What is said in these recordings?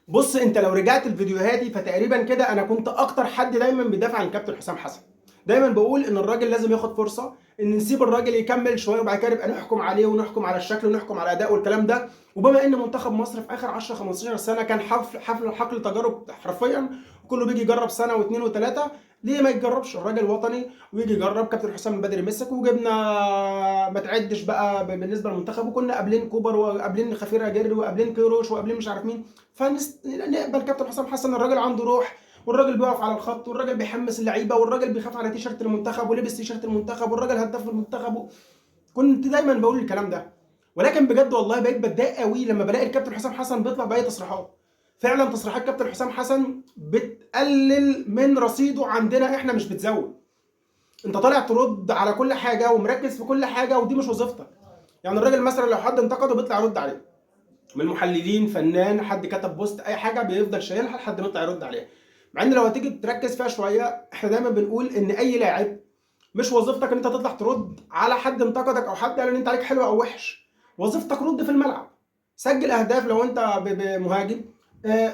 بص، انت لو رجعت الفيديوهاتي فتقريبا كده انا كنت اكتر حد دايما بيدافع عن الكابتن حسام حسن. دايما بقول ان الراجل لازم ياخد فرصه، ان نسيب الراجل يكمل شويه وبعد كده نبقى نحكم عليه ونحكم على الشكل ونحكم على اداء والكلام ده. وبما ان منتخب مصر في اخر 10 15 سنه كان حقل تجارب حرفيا، وكله بيجي يجرب سنه واثنين وثلاثه، ليه ما يجربش الراجل وطني ويجي يجرب؟ كابتن حسام من بدري مسك وجبنا، ما تعدش بقى بالنسبه للمنتخب، وكنا قابلين كوبر وقابلين خفير اجيري وقابلين كيروش وقابلين مش عارف مين. فنقبل كابتن حسام حسن، الراجل عنده روح، والراجل بيقف على الخط، والراجل بيحمس اللعيبه، والراجل بيخاف على تيشيرت المنتخب ولبس تيشيرت المنتخب، والراجل هداف المنتخب. كنت دايما بقول الكلام ده. ولكن بجد والله بقيت بتضايق قوي لما بلاقي الكابتن حسام حسن بيطلع باي تصريحات. فعلا تصريحات كابتن حسام حسن بتقلل من رصيده عندنا، احنا مش بتزود. انت طالع ترد على كل حاجه ومركز في كل حاجه، ودي مش وظيفتك. يعني الراجل مثلا لو حد انتقده بيطلع يرد عليه، من المحللين، فنان، حد كتب بوست، اي حاجه بيفضل شايلها لحد ما يطلع يرد عليها. مع ان لو هتيجي تركز فيها شويه، احنا دايما بنقول ان اي لاعب مش وظيفتك ان انت تطلع ترد على حد انتقدك او حد قال ان انت عليك حلو او وحش. وظيفتك رد في الملعب، سجل اهداف لو انت مهاجم،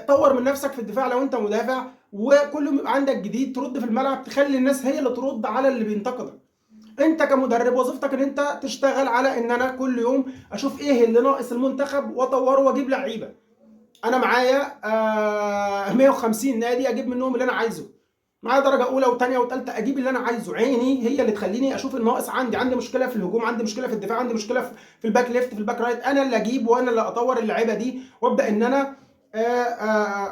طور من نفسك في الدفاع لو انت مدافع، وكل ما يبقى عندك جديد ترد في الملعب، تخلي الناس هي اللي ترد على اللي بينتقدك. انت كمدرب وظيفتك ان انت تشتغل على ان انا كل يوم اشوف ايه اللي ناقص المنتخب واطوره واجيب لعيبه. انا معايا 150 نادي اجيب منهم اللي انا عايزه، معايا درجه اولى وثانيه وثالثه اجيب اللي انا عايزه. عيني هي اللي تخليني اشوف الناقص عندي مشكله في الهجوم، عندي مشكله في الدفاع، عندي مشكله في الباك ليفت، في الباك رايت، انا اللي اجيب وانا اللي اطور اللعيبه دي، وابدا ان انا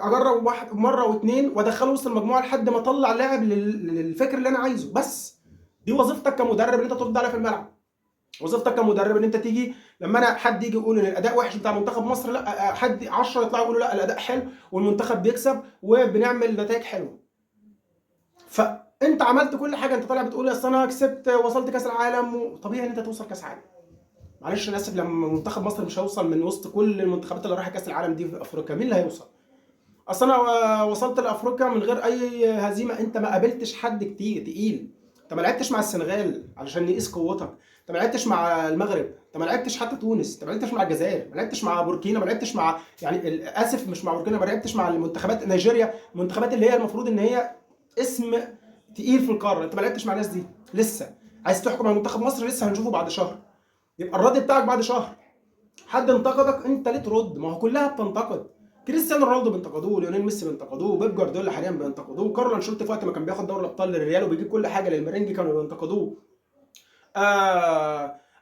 اجرب واحد مره واثنين وادخله وسط المجموعه لحد ما اطلع لاعب للفكر اللي انا عايزه. بس دي وظيفتك كمدرب ان انت ترد عليها في الملعب. وظيفتك كمدرب ان انت تيجي لما انا حد يجي يقول ان الاداء وحش بتاع منتخب مصر، لا حد 10 يطلعوا يقولوا لا الاداء حلو والمنتخب بيكسب وبنعمل نتائج حلوه. فانت عملت كل حاجه، انت طالع بتقول اصل انا كسبت وصلت كاس العالم، وطبيعي ان انت توصل كاس عالم. معلش انا اسف، لما منتخب مصر مش هيوصل من وسط كل المنتخبات اللي رايحه كاس العالم دي في افريقيا، مين اللي هيوصل؟ اصل انا وصلت لافريقيا من غير اي هزيمه. انت ما قابلتش حد كتير تقيل، انت ما لعبتش مع السنغال علشان نقيس قوتك، انت ما لعبتش مع المغرب، انت ما لعبتش حتى تونس، انت ما لعبتش مع الجزائر، ما لعبتش مع بوركينا، ما لعبتش مع، يعني اسف مش مع بوركينا، ما لعبتش مع المنتخبات نيجيريا، المنتخبات اللي هي المفروض ان هي اسم تقيل في القاره، انت ما لعبتش مع الناس دي. لسه عايز تحكم على منتخب مصر؟ لسه هنشوفه بعد شهر، يبقى الرد بتاعك بعد شهر. حد انتقدك انت ليه ترد؟ ما هو كلها بتنتقد. كريستيانو رونالدو بينتقدوه، ليونيل ميسي بينتقدوه، بيب جوارديولا حاليا بينتقدوه، كارلو انشيلوتي في وقت ما كان بياخد دوري الابطال للريال وبيجيب كل حاجه للمرنجي كانوا بينتقدوه.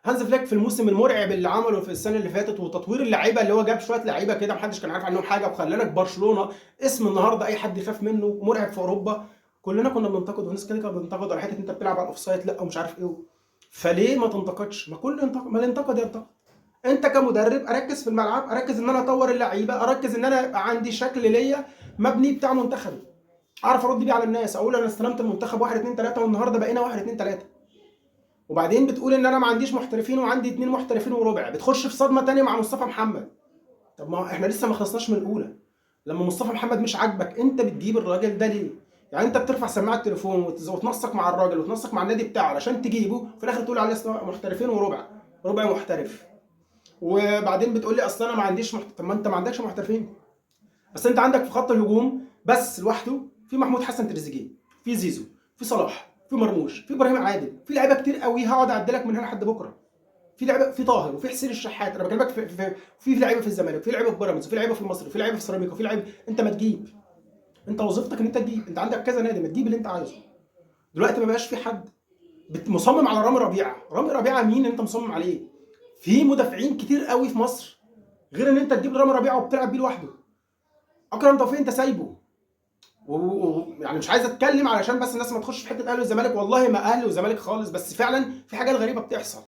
هانز فليك في الموسم المرعب اللي عمله في السنه اللي فاتت وتطوير اللعيبه، اللي هو جاب شويه لعيبه كده محدش كان عارف عنهم حاجه وخلانا في برشلونه اسم النهارده اي حد يخاف منه، مرعب في اوروبا. كلنا كنا بننتقد، وناس كده كانت بتنتقد على حته انت بتلعب على الاوفسايد لا ومش عارف ايه. فليه ما تنتقدش؟ ما كل ينتقد، ما اللي ينتقد ينتقد. انت كمدرب اركز في الملعب، اركز ان انا اطور اللعيبه، اركز ان انا يبقى عندي شكل ليا مبني بتاع منتخبي، اعرف ارد بيه على الناس، اقول انا استلمت المنتخب 1 2 3 والنهارده بقينا 1 2 3. وبعدين بتقول ان انا ما عنديش محترفين وعندي 2 محترفين وربع، بتخش في صدمه تانية مع مصطفى محمد. طب ما احنا لسه ما خلصناش من الاولى. لما مصطفى محمد مش عاجبك انت بتجيب الراجل ده ليه؟ يعني انت بترفع سماعه التليفون وتنسق مع الراجل وتنسق مع النادي بتاعه علشان تجيبه، في الاخر تقول عليه محترفين وربع، ربع محترف. وبعدين بتقول لي اصل انا ما عنديش طب ما انت ما عندكش محترفين. بس انت عندك في خط الهجوم بس لوحده في محمود حسن تريزيجيه، في زيزو، في صلاح، في مرموش، في ابراهيم عادل، في لعيبه كتير قوي هقعد اعدلك من هنا لحد بكره. في لعيبه، في طاهر وفي حسين الشحات، انا بكلمك في لعيبه في الزمالك، في لعيبه في بيراميدز، في لعيبه في المصري، في لعيبه في سيراميكا، في لعيبه. انت ما تجيب، انت وظيفتك ان انت تجيب، انت عندك كذا نادي، ما تجيب اللي انت عايزه. دلوقتي ما بقاش في حد مصمم على رامي ربيعه. رامي ربيعه مين انت مصمم عليه؟ في مدافعين كتير قوي في مصر غير ان انت تجيب رامي ربيعه وبتلعب بيه لوحده. اكرم توفيق انت سايبه، يعني مش عايز اتكلم علشان بس الناس ما تخش في حته اهلي والزمالك، والله ما اهلي والزمالك خالص، بس فعلا في حاجات غريبه بتحصل.